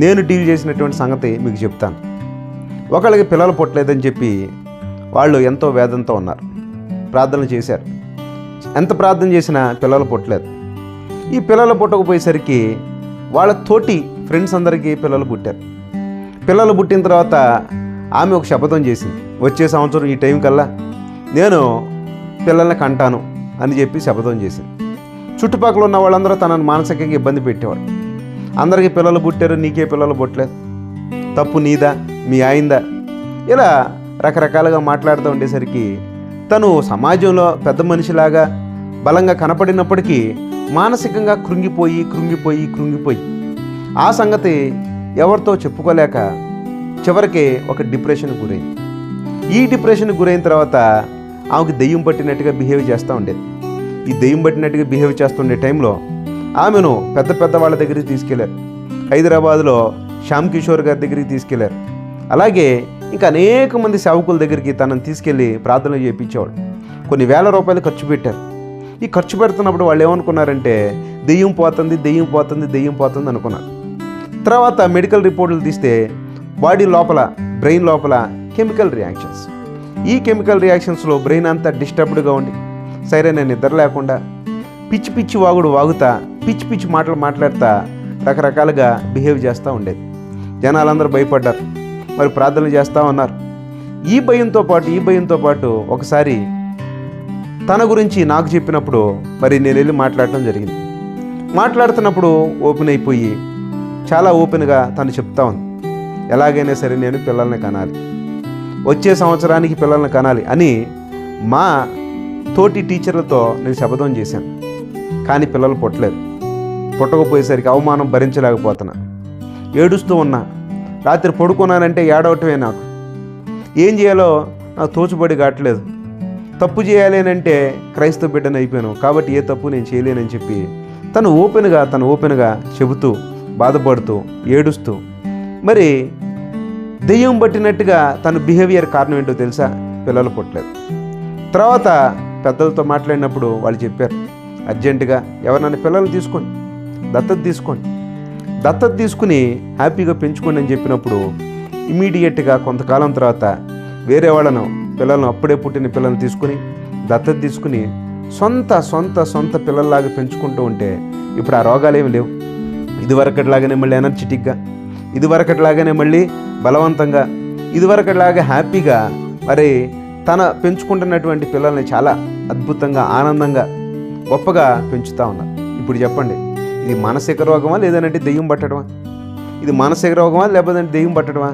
నేను డీల్ చేసినటువంటి సంగతి మీకు చెప్తాను. ఒకళ్ళకి పిల్లలు పుట్టలేదని చెప్పి వాళ్ళు ఎంతో వేదంతో ఉన్నారు, ప్రార్థనలు చేశారు. ఎంత ప్రార్థన చేసినా పిల్లలు పుట్టలేదు. ఈ పిల్లలు పుట్టకపోయేసరికి వాళ్ళ తోటి ఫ్రెండ్స్ అందరికీ పిల్లలు పుట్టారు. పిల్లలు పుట్టిన తర్వాత ఆమె ఒక శపథం చేసింది, వచ్చే సంవత్సరం ఈ టైం కల్లా నేను పిల్లల్ని కంటాను అని చెప్పి శపథం చేసింది. చుట్టుపక్కల ఉన్న వాళ్ళందరూ తనను మానసికంగా ఇబ్బంది పెట్టేవాడు. అందరికీ పిల్లలు పుట్టారు, నీకే పిల్లలు పుట్టలేదు, తప్పు నీదా మీ ఆయిందా, ఇలా రకరకాలుగా మాట్లాడుతూ ఉండేసరికి తను సమాజంలో పెద్ద మనిషిలాగా బలంగా కనపడినప్పటికీ మానసికంగా కృంగిపోయి ఆ సంగతి ఎవరితో చెప్పుకోలేక చివరికి ఒక డిప్రెషన్కి గురైంది. ఈ డిప్రెషన్కి గురైన తర్వాత ఆమెకు దెయ్యం పట్టినట్టుగా బిహేవ్ చేస్తూ ఉండేది. ఈ దెయ్యం పట్టినట్టుగా బిహేవ్ చేస్తుండే టైంలో ఆమెను పెద్ద వాళ్ళ దగ్గరికి తీసుకెళ్లారు. హైదరాబాద్లో శ్యామ్ కిషోర్ గారి దగ్గరికి తీసుకెళ్లారు. అలాగే ఇంకా అనేక మంది సేవకుల దగ్గరికి తనను తీసుకెళ్ళి ప్రార్థనలు చేయించేవాడు. కొన్ని వేల రూపాయలు ఖర్చు పెట్టారు. ఈ ఖర్చు పెడుతున్నప్పుడు వాళ్ళు ఏమనుకున్నారంటే దెయ్యం పోతుంది అనుకున్నారు. తర్వాత మెడికల్ రిపోర్టులు తీస్తే బాడీ లోపల, బ్రెయిన్ లోపల కెమికల్ రియాక్షన్స్, ఈ కెమికల్ రియాక్షన్స్లో బ్రెయిన్ అంతా డిస్టర్బ్డ్గా ఉండి సరైన నిద్ర లేకుండా పిచ్చి వాగుతా పిచ్చి మాటలు మాట్లాడుతూ రకరకాలుగా బిహేవ్ చేస్తూ ఉండేది. జనాలందరూ భయపడ్డారు, మరి ప్రార్థనలు చేస్తూ ఉన్నారు. ఈ భయంతో పాటు ఒకసారి తన గురించి నాకు చెప్పినప్పుడు మరి నేను వెళ్ళి మాట్లాడటం జరిగింది. మాట్లాడుతున్నప్పుడు ఓపెన్ అయిపోయి చాలా ఓపెన్గా తను చెప్తా ఉంది, ఎలాగైనా సరే నేను పిల్లల్ని కనాలి, వచ్చే సంవత్సరానికి పిల్లల్ని కనాలి అని మా తోటి టీచర్లతో నేను శపథం చేశాను. కానీ పిల్లలు పుట్టకపోయేసరికి అవమానం భరించలేకపోతున్నా, ఏడుస్తూ ఉన్నా. రాత్రి పడుకున్నానంటే ఏడవటమే నాకు. ఏం చేయాలో నాకు తోచుబడి కావట్లేదు. తప్పు చేయాలి అంటే క్రైస్తవ బిడ్డను అయిపోయాను, కాబట్టి ఏ తప్పు నేను చేయలేనని చెప్పి తను ఓపెన్గా చెబుతూ బాధపడుతూ ఏడుస్తూ మరి దెయ్యం పట్టినట్టుగా తన బిహేవియర్ కారణం ఏంటో తెలుసా? పిల్లలు పుట్టలేదు. తర్వాత పెద్దలతో మాట్లాడినప్పుడు వాళ్ళు చెప్పారు, అర్జెంటుగా ఎవరినైనా పిల్లలు తీసుకోండి, దత్తత తీసుకుని హ్యాపీగా పెంచుకోండి అని చెప్పినప్పుడు ఇమీడియట్గా కొంతకాలం తర్వాత వేరే వాళ్ళను పిల్లలను, అప్పుడే పుట్టిన పిల్లల్ని తీసుకుని దత్తత తీసుకుని సొంత పిల్లల్లాగా పెంచుకుంటూ ఉంటే ఇప్పుడు ఆ రోగాలు ఏమి లేవు. ఇదివరకట్లాగానే మళ్ళీ ఎనర్జెటిక్గా, ఇదివరకట్లాగానే మళ్ళీ బలవంతంగా, ఇదివరకట్లాగా హ్యాపీగా మరి తన పెంచుకుంటున్నటువంటి పిల్లల్ని చాలా అద్భుతంగా, ఆనందంగా, గొప్పగా పెంచుతూ ఉన్నారు. ఇప్పుడు చెప్పండి, ఇది మానసిక రోగమా లేదంటే దెయ్యం పట్టడమా? ఇది మానసిక రోగమా లేకపోతే దెయ్యం పట్టడమా?